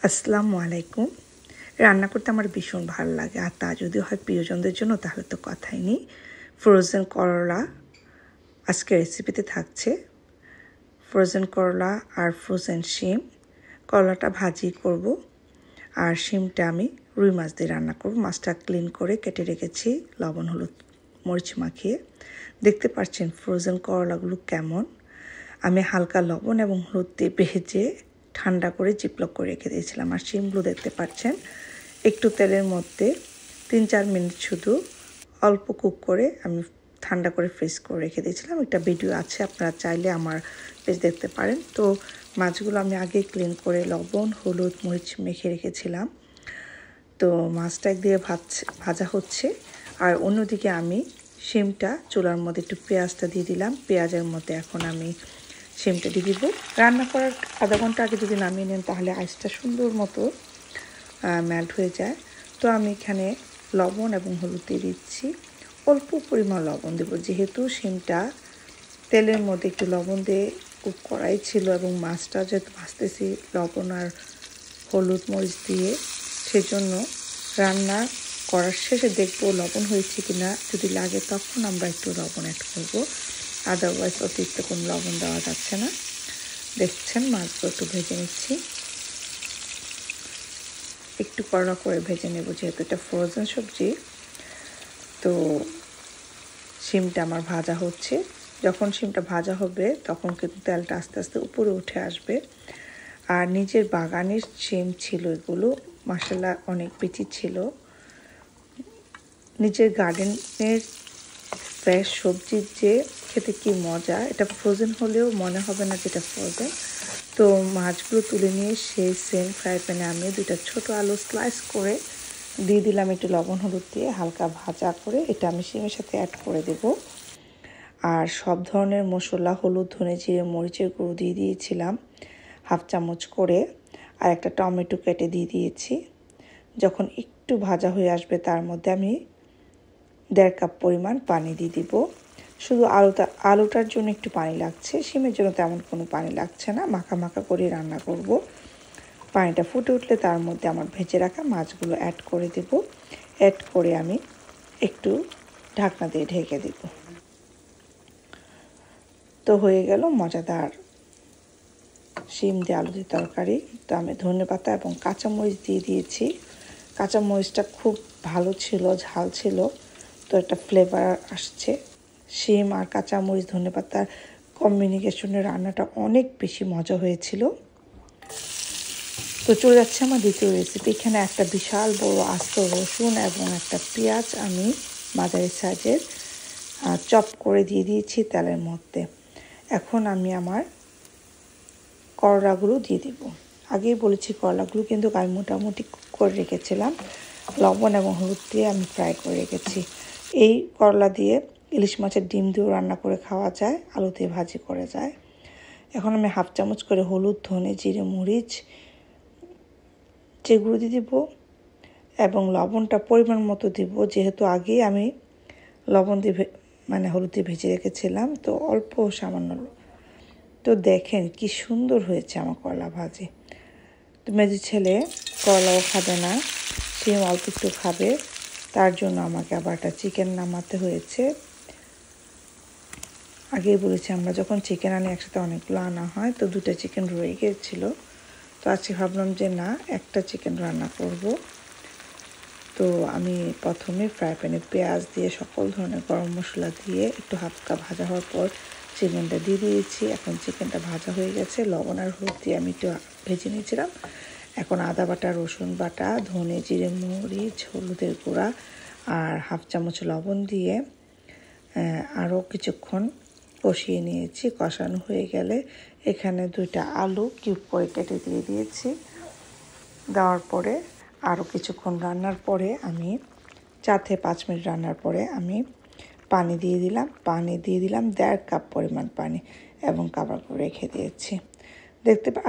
আসসালামু আলাইকুম। রান্না করতে আমার ভীষণ ভালো লাগে, আর তা যদি হয় প্রিয়জনদের জন্য তাহলে তো কথাই নেই। ফ্রোজেন করলা আজকে রেসিপিতে থাকছে। ফ্রোজেন করলা আর ফ্রোজেন শিম। করলাটা ভাজি করব, আর শিমটা আমি রুই মাছ দিয়ে রান্না করব। মাছটা ক্লিন করে কেটে রেখেছি লবণ হলুদ মরিচ মাখিয়ে। দেখতে পাচ্ছেন ফ্রোজেন করলাগুলো কেমন। আমি হালকা লবণ এবং হলুদ দিয়ে ভেজে ঠান্ডা করে জিপলক করে রেখে দিয়েছিলাম। আর শিমগুলো দেখতে পাচ্ছেন একটু তেলের মধ্যে 3-4 মিনিট শুধু অল্প কুক করে আমি ঠান্ডা করে ফ্রিজ করে রেখে দিয়েছিলাম। একটা ভিডিও আছে, আপনারা চাইলে আমার পেজ দেখতে পারেন। তো মাছগুলো আমি আগে ক্লিন করে লবণ হলুদ মরিচ মেখে রেখেছিলাম। তো মাছটা একদিকে ভাজা হচ্ছে, আর অন্যদিকে আমি শিমটা চুলার মধ্যে একটু পেঁয়াজটা দিয়ে দিলাম। পেঁয়াজের মধ্যে এখন আমি শিমটা দিয়ে দিব। রান্না করার আধা ঘন্টা আগে যদি নামিয়ে নেন তাহলে আইসটা সুন্দর মতো মেল্ট হয়ে যায়। তো আমি এখানে লবণ এবং হলুদ দিয়ে দিচ্ছি। অল্প পরিমাণ লবণ দেবো, যেহেতু শিমটা তেলের মধ্যে একটু লবণ দিয়ে কুক করাই ছিল, এবং মাছটা যেহেতু ভাজতেছি লবণ আর হলুদ মরিচ দিয়ে, সেজন্য রান্না করার শেষে দেখবো লবণ হয়েছে কিনা। যদি লাগে তখন আমরা একটু লবণ অ্যাড করবো, আদারওয়াইজ অতিরিক্ত কোনো লবণ দেওয়া যাচ্ছে না। দেখছেন মাছগুলো একটু ভেজে নিচ্ছি, একটু কড়া করে ভেজে নেব যেহেতু এটা ফ্রোজেন সবজি। তো শিমটা আমার ভাজা হচ্ছে। যখন শিমটা ভাজা হবে তখন কিন্তু তেলটা আস্তে আস্তে উপরে উঠে আসবে। আর নিজের বাগানের শিম ছিল এগুলো, মাশাআল্লাহ অনেক বেশি ছিল। নিজের গার্ডেনের ফ্রেশ সবজির যে খেতে কি মজা, এটা ফ্রোজেন হলেও মনে হবে না যেটা ফ্রোজেন। তো মাছগুলো তুলে নিয়ে সেই সেম ফ্রাই প্যানে আমি 2টা ছোট আলু স্লাইস করে দিয়ে দিলাম একটু লবণ হলুদ দিয়ে হালকা ভাজা করে। এটা আমি শিমের সাথে অ্যাড করে দেব। আর সব ধরনের মশলা হলুদ ধনে জিরে মরিচের গুঁড়ো দিয়ে দিয়েছিলাম 1/2 চামচ করে, আর একটা টমেটো কেটে দিয়ে দিয়েছি। যখন একটু ভাজা হয়ে আসবে তার মধ্যে আমি 1.5 কাপ পরিমাণ পানি দিয়ে দিব। শুধু আলুটার জন্য একটু পানি লাগছে, শিমের জন্য তেমন কোনো পানি লাগছে না। মাখা মাখা করে রান্না করব। পানিটা ফুটে উঠলে তার মধ্যে আমার ভেজে রাখা মাছগুলো অ্যাড করে দেব। অ্যাড করে আমি একটু ঢাকনা দিয়ে ঢেকে দেব। তো হয়ে গেল মজাদার শিম দিয়ে আলু দিয়ে তরকারি। তো আমি ধনেপাতা এবং কাঁচামরিচ দিয়ে দিয়েছি। কাঁচামরিচটা খুব ভালো ছিল, ঝাল ছিল, তো একটা ফ্লেভার আসছে। শিম আর কাঁচামরিচ ধনেপাতার কম্বিনেশনে রান্নাটা অনেক বেশি মজা হয়েছিল। তো চলে যাচ্ছে আমার দ্বিতীয় রেসিপি। এখানে একটা বিশাল বড় আস্ত রসুন এবং একটা পেঁয়াজ আমি মাঝারি সাইজের চপ করে দিয়ে দিয়েছি তেলের মধ্যে। এখন আমি আমার করলাগুলো দিয়ে দিব। আগেই বলেছি করলাগুলো কিন্তু আমি মোটামুটি করে রেখেছিলাম, লবণ এবং হলুদ দিয়ে আমি ফ্রাই করে রেখেছি। এই করলা দিয়ে ইলিশ মাছের ডিম দিয়েও রান্না করে খাওয়া যায়, আলু দিয়ে ভাজি করে যায়। এখন আমি 1/2 চামচ করে হলুদ ধনে জিরে মরিচ যেগুলো দিয়ে দিব, এবং লবণটা পরিমাণ মতো দিব, যেহেতু আগেই আমি লবণ দিয়ে হলুদ দিয়ে ভেজে রেখেছিলাম, তো অল্প সামান্য। তো দেখেন কি সুন্দর হয়েছে আমার করলা ভাজি। তো মেজি ছেলে করলাও খাবে না, শিম অল্প একটু খাবে, তার জন্য আমাকে আবার একটা চিকেন নামাতে হয়েছে। আগেই বলেছি আমরা যখন চিকেন আনি একসাথে অনেকগুলো আনা হয়, তো 2টা চিকেন রয়ে গিয়েছিল। তো আজকে ভাবলাম যে না, একটা চিকেন রান্না করব। তো আমি প্রথমে ফ্রাই প্যানে পেঁয়াজ দিয়ে সকল ধরনের গরম মশলা দিয়ে একটু হালকা ভাজা হওয়ার পর চিকেনটা দিয়ে দিয়েছি। এখন চিকেনটা ভাজা হয়ে গেছে, লবণ আর হলুদ দিয়ে আমি একটু ভেজে নিয়েছিলাম। এখন আদা বাটা রসুন বাটা ধনে জিরে মরিচ হলুদের গুঁড়া আর 1/2 চামচ লবণ দিয়ে আরও কিছুক্ষণ কষিয়ে নিয়েছি। কষানো হয়ে গেলে এখানে 2টা আলু কিউব করে কেটে দিয়ে দিয়েছি। দেওয়ার পরে আরও কিছুক্ষণ রান্নার পরে আমি 4 থেকে 5 মিনিট রান্নার পরে আমি পানি দিয়ে দিলাম। পানি দিয়ে দিলাম 1.5 কাপ পরিমাণ পানি, এবং কভার করে রেখে দিয়েছি।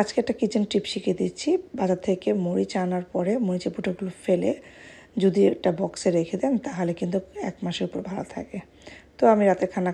আজকে একটা কিচেন টিপ শিখিয়ে দিচ্ছি। বাজার থেকে মরিচ আনার পরে মরিচের বুটোগুলো ফেলে যদি একটা বক্সে রেখে দেন তাহলে কিন্তু 1 মাসের উপর ভালো থাকে। তো আমি রাতে খানা